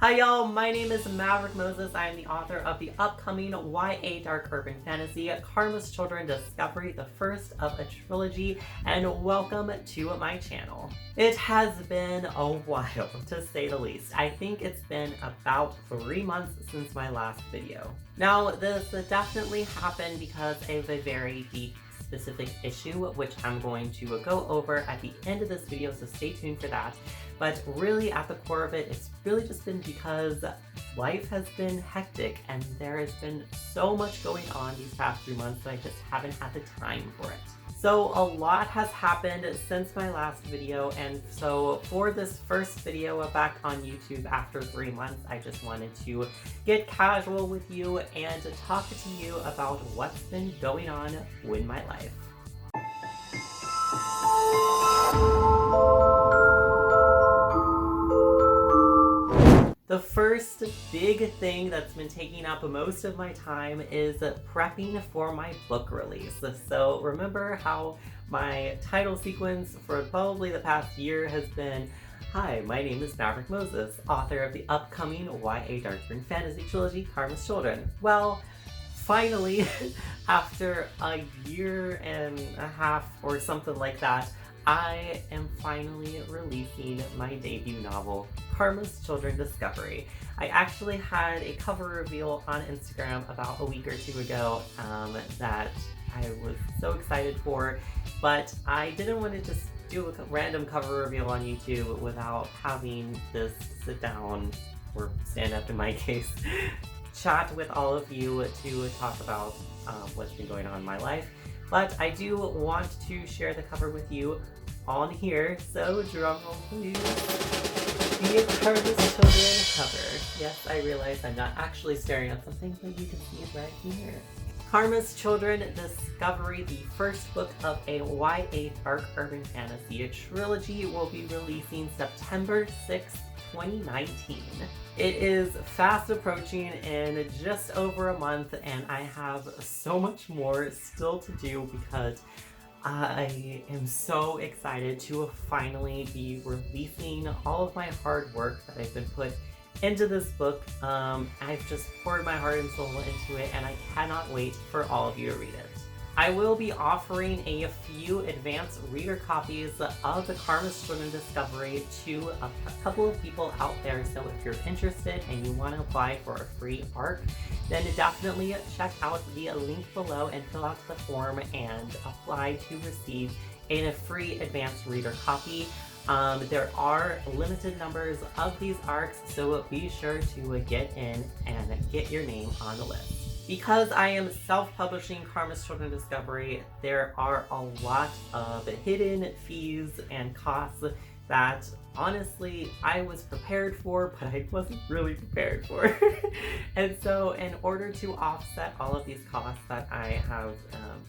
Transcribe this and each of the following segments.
Hi y'all, my name is Maverick Moses. I am the author of the upcoming YA dark urban fantasy Karma's Children Discovery, the first of a trilogy, and welcome to my channel. It has been a while, to say the least. I think it's been about 3 months since my last video. Now, this definitely happened because of a very deep specific issue, which I'm going to go over at the end of this video, so stay tuned for that. But really at the core of it, it's really just been because life has been hectic and there has been so much going on these past 3 months that I just haven't had the time for it. So a lot has happened since my last video, and so for this first video back on YouTube after 3 months, I just wanted to get casual with you and to talk to you about what's been going on with my life. The first big thing that's been taking up most of my time is prepping for my book release. So remember how my title sequence for probably the past year has been, "Hi, my name is Maverick Moses, author of the upcoming YA dark urban fantasy trilogy Karma's Children." Well, finally, after a year and a half or something like that, I am finally releasing my debut novel, Karma's Children Discovery. I actually had a cover reveal on Instagram about a week or two ago that I was so excited for, but I didn't want to just do a random cover reveal on YouTube without having this sit down, or stand up in my case, chat with all of you to talk about what's been going on in my life. But I do want to share the cover with you on here, so drumroll please. The Karma's Children cover. Yes, I realize I'm not actually staring at something, but you can see it right here. Karma's Children Discovery, the first book of a YA dark urban fantasy trilogy, will be releasing September 6th, 2019. It is fast approaching in just over a month, and I have so much more still to do because I am so excited to finally be releasing all of my hard work that I've been put into this book. I've just poured my heart and soul into it, and I cannot wait for all of you to read it. I will be offering a few advanced reader copies of the Karma's Children Discovery to a couple of people out there, so if you're interested and you want to apply for a free ARC, then definitely check out the link below and fill out the form and apply to receive a free advanced reader copy. There are limited numbers of these ARCs, so be sure to get in and get your name on the list. Because I am self-publishing Karma's Children Discovery, there are a lot of hidden fees and costs that honestly I was prepared for, but I wasn't really prepared for. And so in order to offset all of these costs that I have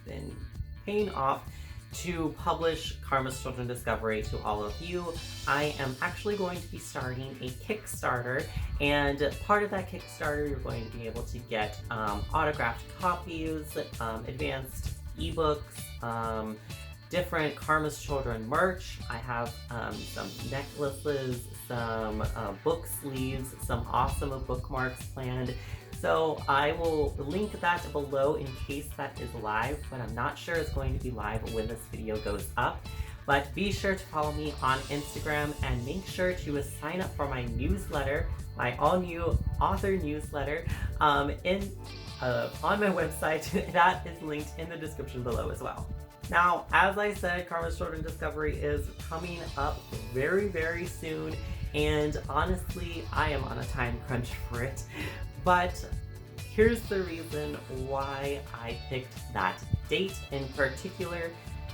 been paying off to publish Karma's Children Discovery to all of you, I am actually going to be starting a Kickstarter, and part of that Kickstarter you're going to be able to get autographed copies, advanced ebooks, different Karma's Children merch. I have some necklaces, some book sleeves, some awesome bookmarks planned. So I will link that below in case that is live, but I'm not sure it's going to be live when this video goes up. But be sure to follow me on Instagram and make sure to sign up for my newsletter, my all-new author newsletter, on my website. That is linked in the description below as well. Now, as I said, Karma's Children Discovery is coming up very, very soon, and honestly, I am on a time crunch for it. But here's the reason why I picked that date in particular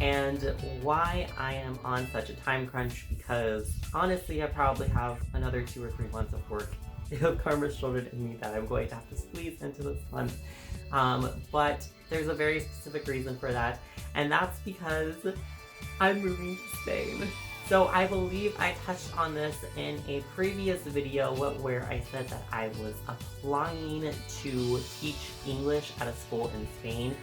and why I am on such a time crunch, because honestly I probably have another 2 or 3 months of work of Karma's Children in me that I'm going to have to squeeze into this month. But there's a very specific reason for that, and that's because I'm moving to Spain. So I believe I touched on this in a previous video where I said that I was applying to teach English at a school in Spain.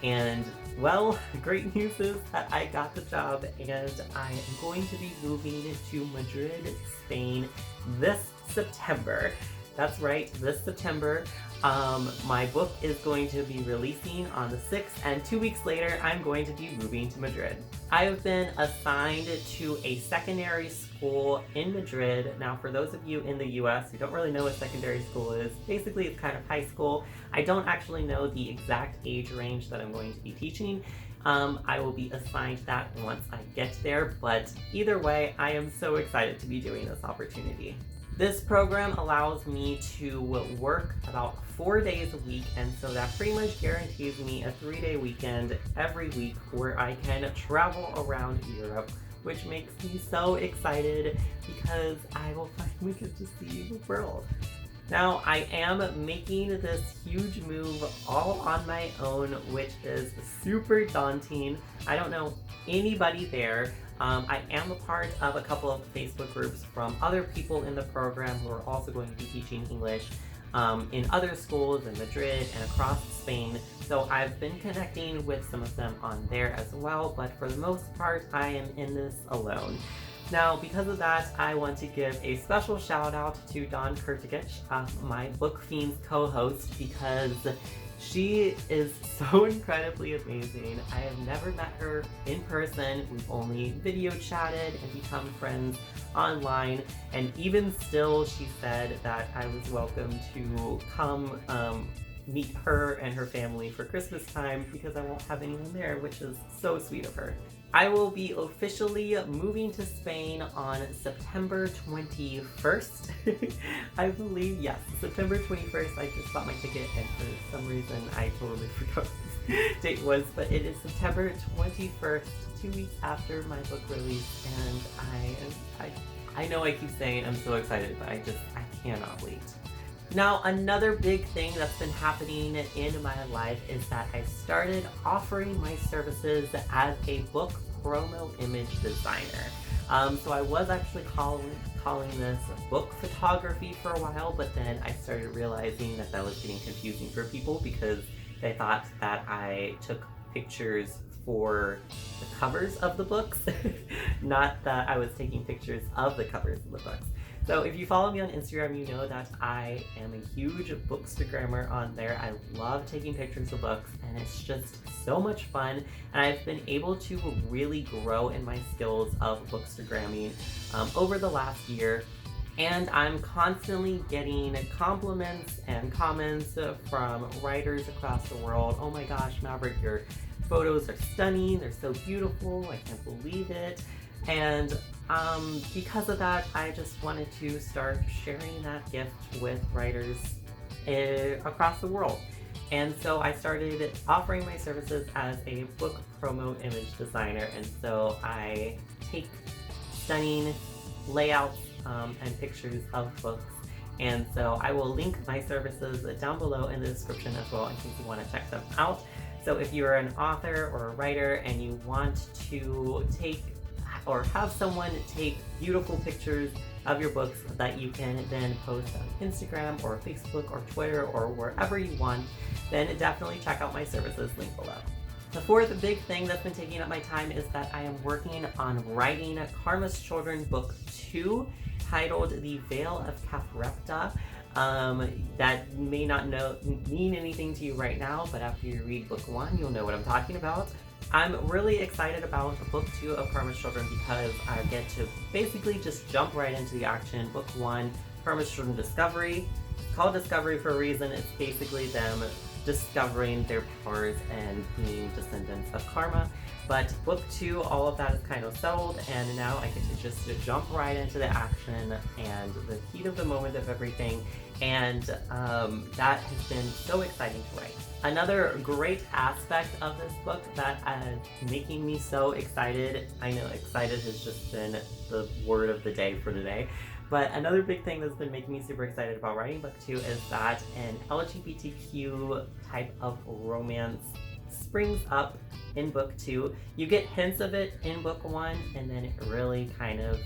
And well, great news is that I got the job and I am going to be moving to Madrid, Spain this September. That's right, this September. My book is going to be releasing on the 6th, and 2 weeks later, I'm going to be moving to Madrid. I have been assigned to a secondary school in Madrid. Now, for those of you in the US who don't really know what secondary school is, basically it's kind of high school. I don't actually know the exact age range that I'm going to be teaching. I will be assigned that once I get there, but either way, I am so excited to be doing this opportunity. This program allows me to work about 4 days a week, and so that pretty much guarantees me a 3-day weekend every week where I can travel around Europe, which makes me so excited because I will finally get to see the world. Now, I am making this huge move all on my own, which is super daunting. I don't know anybody there. I am a part of a couple of Facebook groups from other people in the program who are also going to be teaching English in other schools in Madrid and across Spain. So I've been connecting with some of them on there as well, but for the most part, I am in this alone. Now, because of that, I want to give a special shout out to Dawn Kurtagich, my Book Fiends co-host, because she is so incredibly amazing. I have never met her in person. We've only video chatted and become friends online. And even still, she said that I was welcome to come meet her and her family for Christmas time because I won't have anyone there, which is so sweet of her. I will be officially moving to Spain on September 21st. I believe, yes, September 21st. I just bought my ticket and for some reason I totally forgot what the date was, but it is September 21st, 2 weeks after my book release, and I know I keep saying I'm so excited, but I cannot wait. Now, another big thing that's been happening in my life is that I started offering my services as a book promo image designer. So I was actually calling this book photography for a while, but then I started realizing that was getting confusing for people because they thought that I took pictures for the covers of the books, not that I was taking pictures of the covers of the books. So if you follow me on Instagram, you know that I am a huge bookstagrammer on there. I love taking pictures of books, and it's just so much fun. And I've been able to really grow in my skills of bookstagramming over the last year. And I'm constantly getting compliments and comments from writers across the world. Oh my gosh, Maverick, your photos are stunning. They're so beautiful. I can't believe it. And because of that, I just wanted to start sharing that gift with writers across the world. And so I started offering my services as a book promo image designer. And so I take stunning layouts and pictures of books. And so I will link my services down below in the description as well in case you want to check them out. So if you're an author or a writer and you want to take or have someone take beautiful pictures of your books that you can then post on Instagram or Facebook or Twitter or wherever you want, then definitely check out my services, link below. The fourth big thing that's been taking up my time is that I am working on writing Karma's Children Book 2, titled The Veil of Cathrepta. That may not mean anything to you right now, but after you read book 1, you'll know what I'm talking about. I'm really excited about book 2 of Karma's Children because I get to basically just jump right into the action. Book 1, Karma's Children Discovery. It's called Discovery for a reason. It's basically them discovering their powers and being descendants of Karma. But book 2, all of that is kind of settled, and now I get to just jump right into the action and the heat of the moment of everything, and that has been so exciting to write. Another great aspect of this book that is making me so excited, I know excited has just been the word of the day for today, but another big thing that's been making me super excited about writing book 2 is that an LGBTQ type of romance springs up in book 2. You get hints of it in book 1, and then it really kind of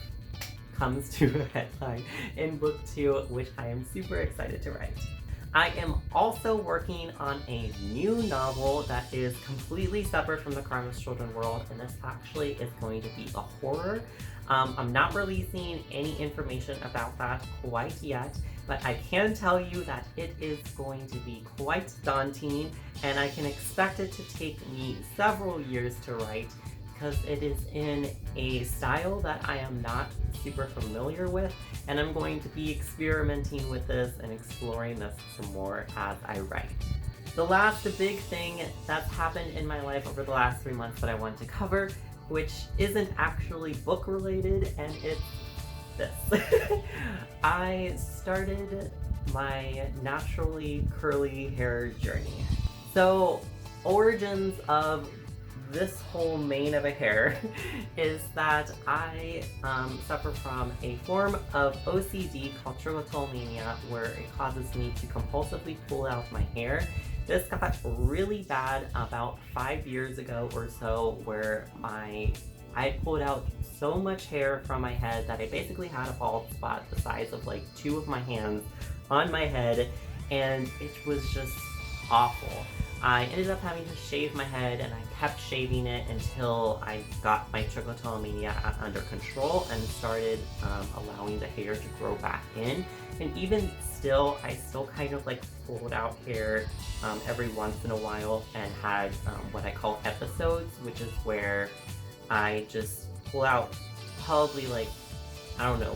comes to a headline in book 2, which I am super excited to write. I am also working on a new novel that is completely separate from the Karma's Children world, and this actually is going to be a horror. I'm not releasing any information about that quite yet, but I can tell you that it is going to be quite daunting, and I can expect it to take me several years to write because it is in a style that I am not super familiar with, and I'm going to be experimenting with this and exploring this some more as I write. The last big thing that's happened in my life over the last 3 months that I want to cover, which isn't actually book related, and it's this. I started my naturally curly hair journey. So, origins of this whole mane of a hair is that I suffer from a form of OCD called trichotillomania, where it causes me to compulsively pull out my hair. This got really bad about 5 years ago or so, where I pulled out so much hair from my head that I basically had a bald spot the size of like 2 of my hands on my head, and it was just awful. I ended up having to shave my head, and I kept shaving it until I got my trichotillomania under control and started allowing the hair to grow back in. And even still, I still kind of like pulled out hair every once in a while and had what I call episodes, which is where I just pull out probably like, I don't know,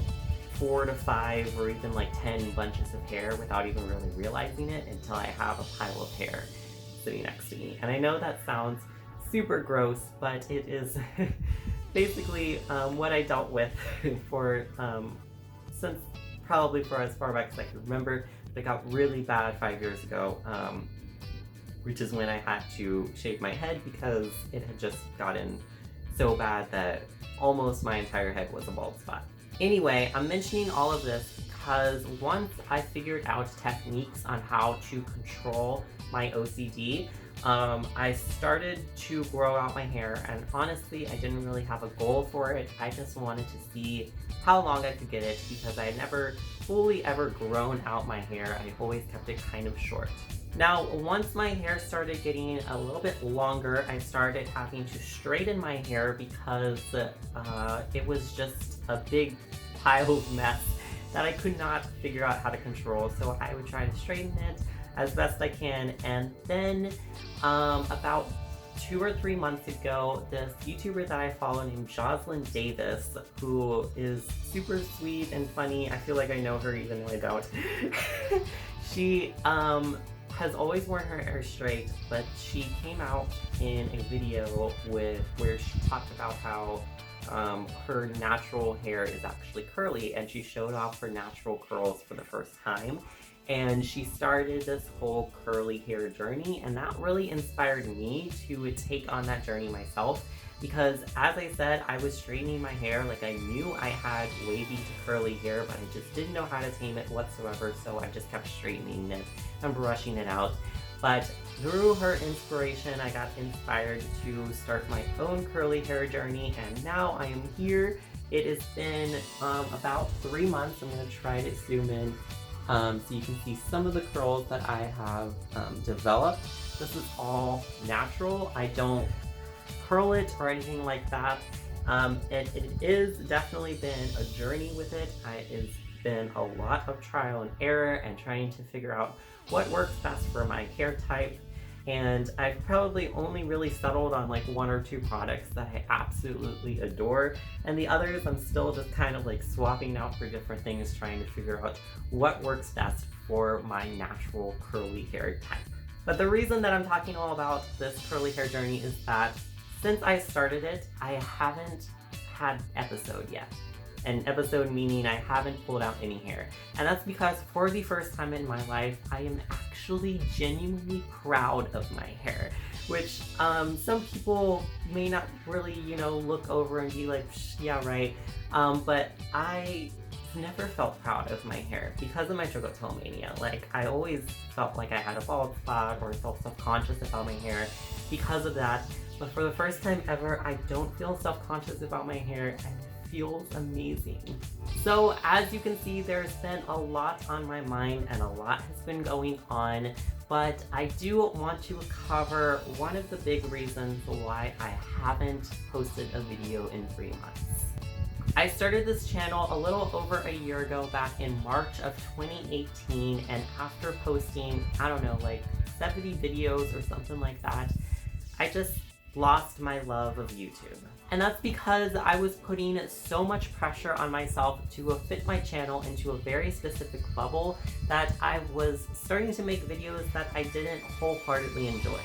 4 to 5 or even like 10 bunches of hair without even really realizing it until I have a pile of hair sitting next to me. And I know that sounds super gross, but it is basically what I dealt with for since probably for as far back as I can remember. But it got really bad 5 years ago, which is when I had to shave my head because it had just gotten so bad that almost my entire head was a bald spot. Anyway, I'm mentioning all of this because once I figured out techniques on how to control my OCD, I started to grow out my hair, and honestly, I didn't really have a goal for it. I just wanted to see how long I could get it because I had never fully ever grown out my hair. I always kept it kind of short. Now, once my hair started getting a little bit longer, I started having to straighten my hair because it was just a big pile of mess that I could not figure out how to control. So I would try to straighten it as best I can. And then about 2 or 3 months ago, this YouTuber that I follow named Jocelyn Davis, who is super sweet and funny. I feel like I know her even though I don't. She has always worn her hair straight, but she came out in a video where she talked about how her natural hair is actually curly, and she showed off her natural curls for the first time. And she started this whole curly hair journey, and that really inspired me to take on that journey myself. Because as I said, I was straightening my hair, like I knew I had wavy to curly hair, but I just didn't know how to tame it whatsoever, so I just kept straightening it and brushing it out. But through her inspiration, I got inspired to start my own curly hair journey, and now I am here. It has been about 3 months. I'm going to try to zoom in so you can see some of the curls that I have developed. This is all natural. I don't curl it or anything like that. It is definitely been a journey with it. It's been a lot of trial and error and trying to figure out what works best for my hair type. And I've probably only really settled on like 1 or 2 products that I absolutely adore, and the others I'm still just kind of like swapping out for different things, trying to figure out what works best for my natural curly hair type. But the reason that I'm talking all about this curly hair journey is that since I started it, I haven't had an episode yet. An episode meaning I haven't pulled out any hair. And that's because for the first time in my life, I am actually genuinely proud of my hair. Which some people may not really, look over and be like, yeah, right. But I never felt proud of my hair because of my trichotillomania. Like, I always felt like I had a bald spot or felt self-conscious about my hair because of that. But for the first time ever, I don't feel self-conscious about my hair, and it feels amazing. So as you can see, there's been a lot on my mind and a lot has been going on, but I do want to cover one of the big reasons why I haven't posted a video in 3 months. I started this channel a little over a year ago, back in March of 2018, and after posting, I don't know, like 70 videos or something like that, I just lost my love of YouTube. And that's because I was putting so much pressure on myself to fit my channel into a very specific bubble that I was starting to make videos that I didn't wholeheartedly enjoy.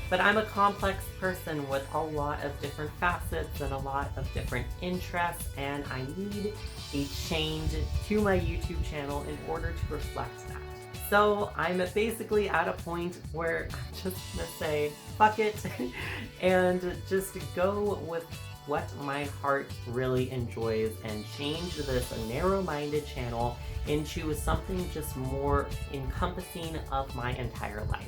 But I'm a complex person with a lot of different facets and a lot of different interests, and I need a change to my YouTube channel in order to reflect that. So I'm basically at a point where I'm just gonna say, fuck it, and just go with what my heart really enjoys and change this narrow-minded channel into something just more encompassing of my entire life.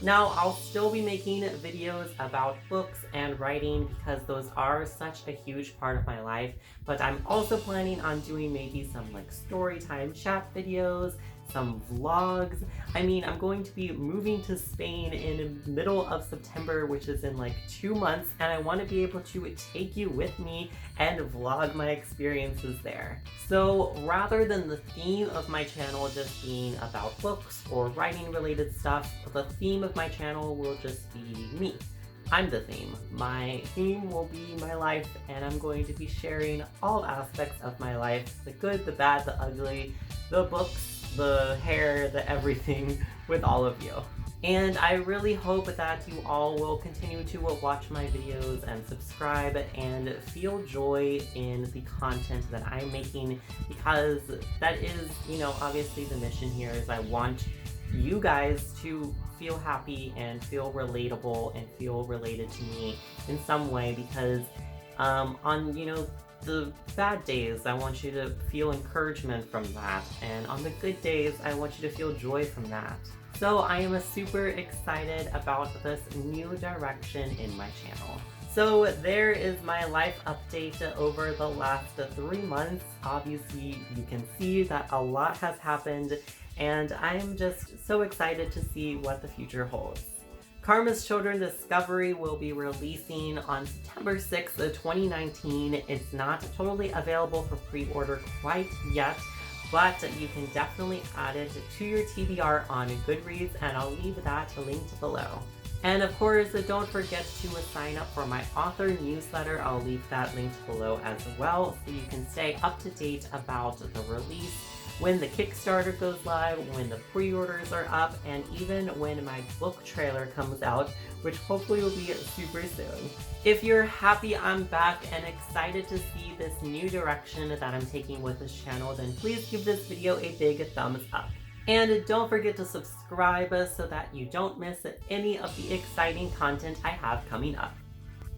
Now, I'll still be making videos about books and writing because those are such a huge part of my life, but I'm also planning on doing maybe some like story time chat videos, some vlogs. I mean, I'm going to be moving to Spain in the middle of September, which is in like 2 months, and I want to be able to take you with me and vlog my experiences there. So rather than the theme of my channel just being about books or writing related stuff, the theme of my channel will just be me. I'm the theme. My theme will be my life, and I'm going to be sharing all aspects of my life, the good, the bad, the ugly, the books, the hair, the everything, with all of you. And I really hope that you all will continue to watch my videos and subscribe and feel joy in the content that I'm making, because that is, you know, obviously the mission here is I want you guys to feel happy and feel relatable and feel related to me in some way, because on, you know, the bad days, I want you to feel encouragement from that, and on the good days, I want you to feel joy from that. So I am super excited about this new direction in my channel. So there is my life update over the last 3 months. Obviously, you can see that a lot has happened, and I'm just so excited to see what the future holds. Karma's Children Discovery will be releasing on September 6th, 2019. It's not totally available for pre-order quite yet, but you can definitely add it to your TBR on Goodreads, and I'll leave that linked below. And of course, don't forget to sign up for my author newsletter. I'll leave that linked below as well, so you can stay up to date about the release, when the Kickstarter goes live, when the pre-orders are up, and even when my book trailer comes out, which hopefully will be super soon. If you're happy I'm back and excited to see this new direction that I'm taking with this channel, then please give this video a big thumbs up. And don't forget to subscribe so that you don't miss any of the exciting content I have coming up.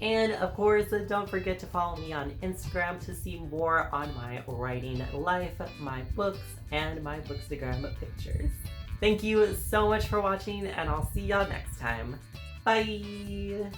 And of course, don't forget to follow me on Instagram to see more on my writing life, my books, and my Bookstagram pictures. Thank you so much for watching, and I'll see y'all next time. Bye!